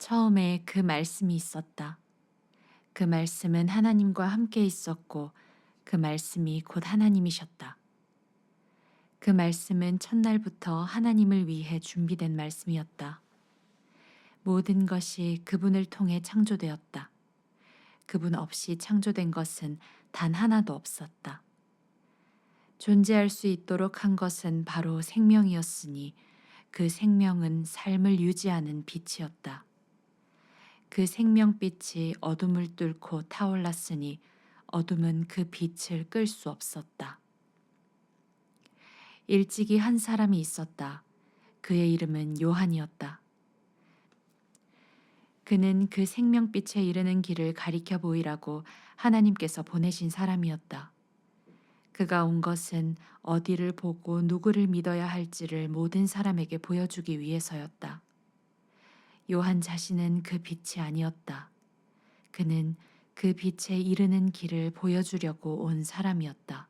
처음에 그 말씀이 있었다. 그 말씀은 하나님과 함께 있었고 그 말씀이 곧 하나님이셨다. 그 말씀은 첫날부터 하나님을 위해 준비된 말씀이었다. 모든 것이 그분을 통해 창조되었다. 그분 없이 창조된 것은 단 하나도 없었다. 존재할 수 있도록 한 것은 바로 생명이었으니 그 생명은 삶을 유지하는 빛이었다. 그 생명빛이 어둠을 뚫고 타올랐으니 어둠은 그 빛을 끌 수 없었다. 일찍이 한 사람이 있었다. 그의 이름은 요한이었다. 그는 그 생명빛에 이르는 길을 가리켜 보이라고 하나님께서 보내신 사람이었다. 그가 온 것은 어디를 보고 누구를 믿어야 할지를 모든 사람에게 보여주기 위해서였다. 요한 자신은 그 빛이 아니었다. 그는 그 빛에 이르는 길을 보여주려고 온 사람이었다.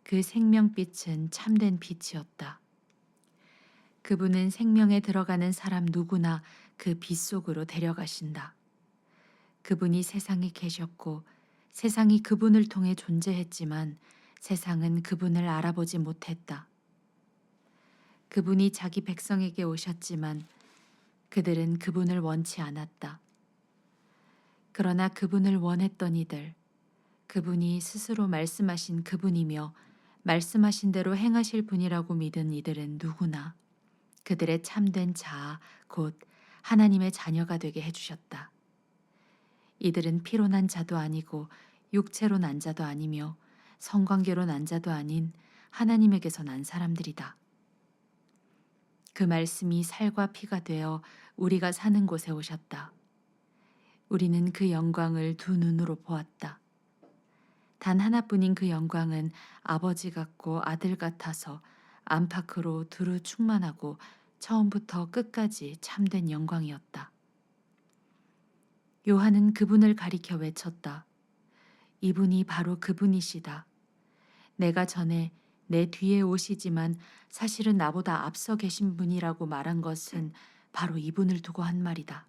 그 생명빛은 참된 빛이었다. 그분은 생명에 들어가는 사람 누구나 그 빛 속으로 데려가신다. 그분이 세상에 계셨고 세상이 그분을 통해 존재했지만 세상은 그분을 알아보지 못했다. 그분이 자기 백성에게 오셨지만 그들은 그분을 원치 않았다. 그러나 그분을 원했던 이들, 그분이 스스로 말씀하신 그분이며 말씀하신 대로 행하실 분이라고 믿은 이들은 누구나 그들의 참된 자아, 곧 하나님의 자녀가 되게 해주셨다. 이들은 피로 난 자도 아니고 육체로 난 자도 아니며 성관계로 난 자도 아닌 하나님에게서 난 사람들이다. 그 말씀이 살과 피가 되어 우리가 사는 곳에 오셨다. 우리는 그 영광을 두 눈으로 보았다. 단 하나뿐인 그 영광은 아버지 같고 아들 같아서 안팎으로 두루 충만하고 처음부터 끝까지 참된 영광이었다. 요한은 그분을 가리켜 외쳤다. 이분이 바로 그분이시다. 내가 전에 내 뒤에 오시지만 사실은 나보다 앞서 계신 분이라고 말한 것은 바로 이분을 두고 한 말이다.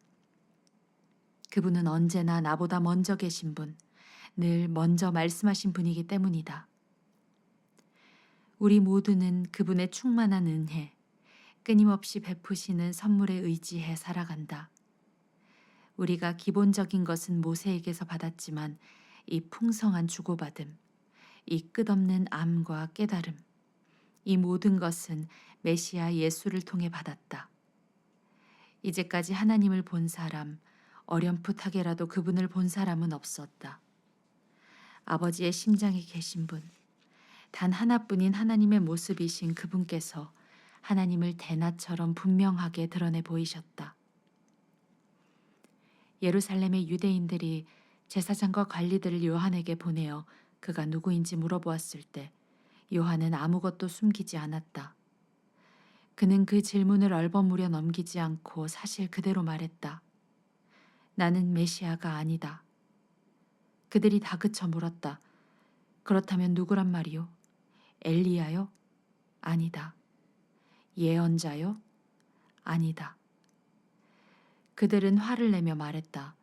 그분은 언제나 나보다 먼저 계신 분, 늘 먼저 말씀하신 분이기 때문이다. 우리 모두는 그분의 충만한 은혜, 끊임없이 베푸시는 선물에 의지해 살아간다. 우리가 기본적인 것은 모세에게서 받았지만 이 풍성한 주고받음, 이 끝없는 암과 깨달음, 이 모든 것은 메시아 예수를 통해 받았다. 이제까지 하나님을 본 사람, 어렴풋하게라도 그분을 본 사람은 없었다. 아버지의 심장에 계신 분, 단 하나뿐인 하나님의 모습이신 그분께서 하나님을 대낮처럼 분명하게 드러내 보이셨다. 예루살렘의 유대인들이 제사장과 관리들을 요한에게 보내어 그가 누구인지 물어보았을 때 요한은 아무것도 숨기지 않았다. 그는 그 질문을 얼버무려 넘기지 않고 사실 그대로 말했다. 나는 메시아가 아니다. 그들이 다그쳐 물었다. 그렇다면 누구란 말이요? 엘리야요? 아니다. 예언자요? 아니다. 그들은 화를 내며 말했다.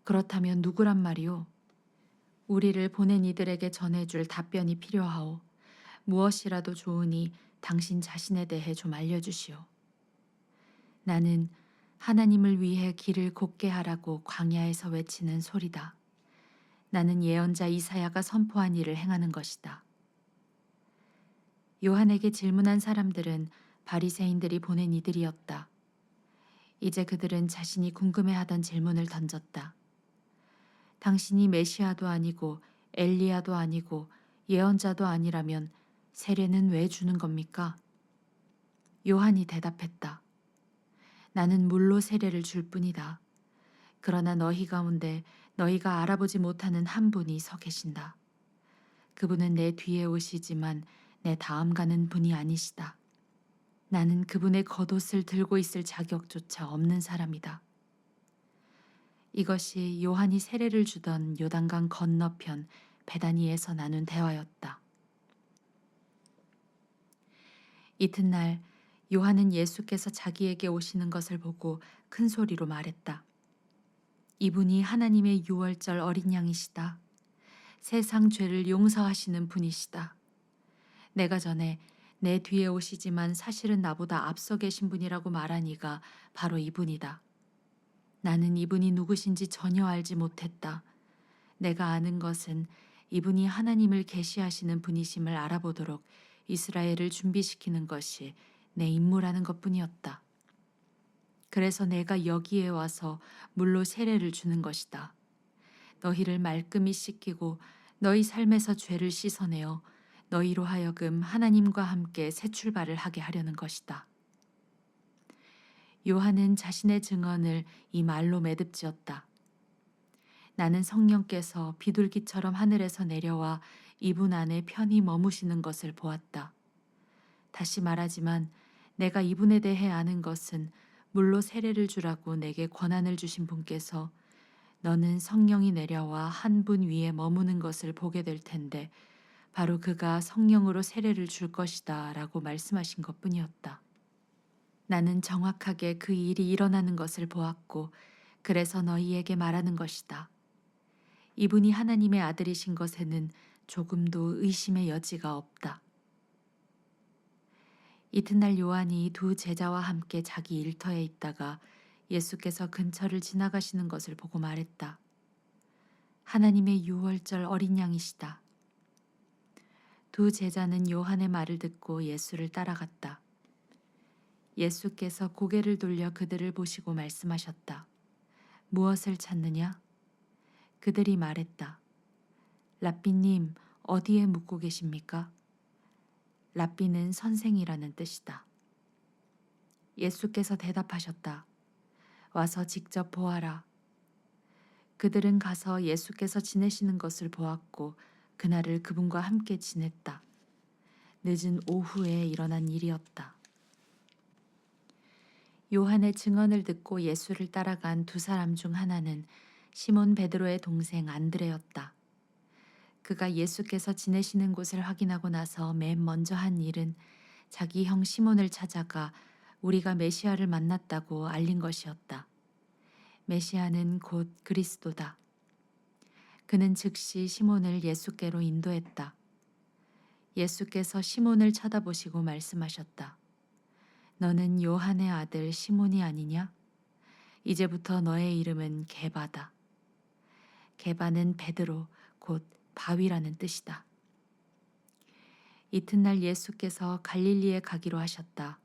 그렇다면 누구란 말이요? 우리를 보낸 이들에게 전해줄 답변이 필요하오. 무엇이라도 좋으니 당신 자신에 대해 좀 알려주시오. 나는 하나님을 위해 길을 곧게 하라고 광야에서 외치는 소리다. 나는 예언자 이사야가 선포한 일을 행하는 것이다. 요한에게 질문한 사람들은 바리새인들이 보낸 이들이었다. 이제 그들은 자신이 궁금해하던 질문을 던졌다. 당신이 메시아도 아니고 엘리야도 아니고 예언자도 아니라면 세례는 왜 주는 겁니까? 요한이 대답했다. 나는 물로 세례를 줄 뿐이다. 그러나 너희 가운데 너희가 알아보지 못하는 한 분이 서 계신다. 그분은 내 뒤에 오시지만 내 다음 가는 분이 아니시다. 나는 그분의 겉옷을 들고 있을 자격조차 없는 사람이다. 이것이 요한이 세례를 주던 요단강 건너편 베다니에서 나눈 대화였다. 이튿날 요한은 예수께서 자기에게 오시는 것을 보고 큰 소리로 말했다. 이분이 하나님의 유월절 어린 양이시다. 세상 죄를 용서하시는 분이시다. 내가 전에 내 뒤에 오시지만 사실은 나보다 앞서 계신 분이라고 말한 이가 바로 이분이다. 나는 이분이 누구신지 전혀 알지 못했다. 내가 아는 것은 이분이 하나님을 계시하시는 분이심을 알아보도록 이스라엘을 준비시키는 것이 내 임무라는 것뿐이었다. 그래서 내가 여기에 와서 물로 세례를 주는 것이다. 너희를 말끔히 씻기고 너희 삶에서 죄를 씻어내어 너희로 하여금 하나님과 함께 새 출발을 하게 하려는 것이다. 요한은 자신의 증언을 이 말로 매듭지었다. 나는 성령께서 비둘기처럼 하늘에서 내려와 이분 안에 편히 머무시는 것을 보았다. 다시 말하지만 내가 이분에 대해 아는 것은 물로 세례를 주라고 내게 권한을 주신 분께서 너는 성령이 내려와 한 분 위에 머무는 것을 보게 될 텐데 바로 그가 성령으로 세례를 줄 것이다 라고 말씀하신 것뿐이었다. 나는 정확하게 그 일이 일어나는 것을 보았고 그래서 너희에게 말하는 것이다. 이분이 하나님의 아들이신 것에는 조금도 의심의 여지가 없다. 이튿날 요한이 두 제자와 함께 자기 일터에 있다가 예수께서 근처를 지나가시는 것을 보고 말했다. 하나님의 유월절 어린 양이시다. 두 제자는 요한의 말을 듣고 예수를 따라갔다. 예수께서 고개를 돌려 그들을 보시고 말씀하셨다. 무엇을 찾느냐? 그들이 말했다. 랍비님, 어디에 묵고 계십니까? 랍비는 선생이라는 뜻이다. 예수께서 대답하셨다. 와서 직접 보아라. 그들은 가서 예수께서 지내시는 것을 보았고 그날을 그분과 함께 지냈다. 늦은 오후에 일어난 일이었다. 요한의 증언을 듣고 예수를 따라간 두 사람 중 하나는 시몬 베드로의 동생 안드레였다. 그가 예수께서 지내시는 곳을 확인하고 나서 맨 먼저 한 일은 자기 형 시몬을 찾아가 우리가 메시아를 만났다고 알린 것이었다. 메시아는 곧 그리스도다. 그는 즉시 시몬을 예수께로 인도했다. 예수께서 시몬을 쳐다보시고 말씀하셨다. 너는 요한의 아들 시몬이 아니냐? 이제부터 너의 이름은 게바다. 게바는 베드로, 곧 바위라는 뜻이다. 이튿날 예수께서 갈릴리에 가기로 하셨다.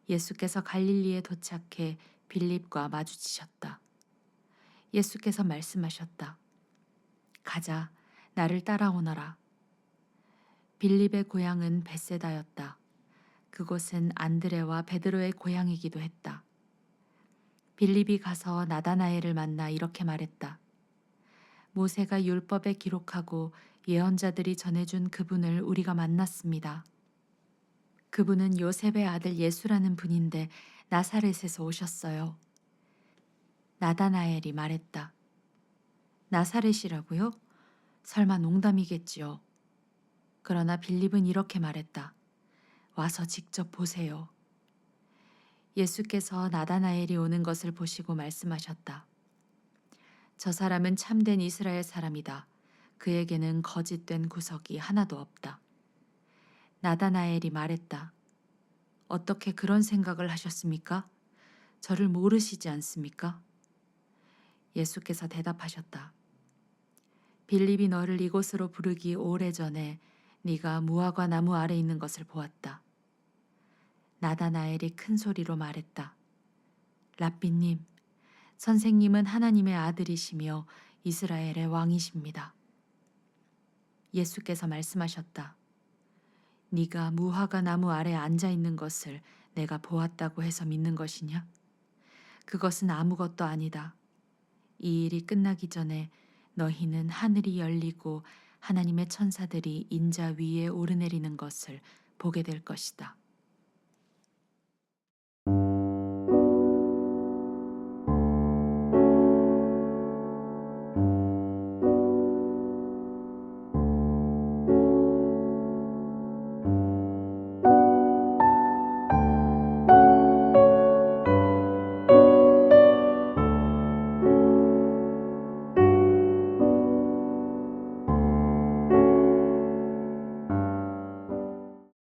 예수께서 갈릴리에 도착해 빌립과 마주치셨다. 예수께서 말씀하셨다. 가자, 나를 따라오너라. 빌립의 고향은 벳세다였다. 그곳은 안드레와 베드로의 고향이기도 했다. 빌립이 가서 나다나엘을 만나 이렇게 말했다. 모세가 율법에 기록하고 예언자들이 전해준 그분을 우리가 만났습니다. 그분은 요셉의 아들 예수라는 분인데 나사렛에서 오셨어요. 나다나엘이 말했다. 나사렛이라고요? 설마 농담이겠지요. 그러나 빌립은 이렇게 말했다. 와서 직접 보세요. 예수께서 나다나엘이 오는 것을 보시고 말씀하셨다. 저 사람은 참된 이스라엘 사람이다. 그에게는 거짓된 구석이 하나도 없다. 나다나엘이 말했다. 어떻게 그런 생각을 하셨습니까? 저를 모르시지 않습니까? 예수께서 대답하셨다. 빌립이 너를 이곳으로 부르기 오래전에 네가 무화과 나무 아래 있는 것을 보았다. 나다나엘이 큰 소리로 말했다. 랍비님, 선생님은 하나님의 아들이시며 이스라엘의 왕이십니다. 예수께서 말씀하셨다. 네가 무화과 나무 아래 앉아 있는 것을 내가 보았다고 해서 믿는 것이냐? 그것은 아무것도 아니다. 이 일이 끝나기 전에 너희는 하늘이 열리고 하나님의 천사들이 인자 위에 오르내리는 것을 보게 될 것이다.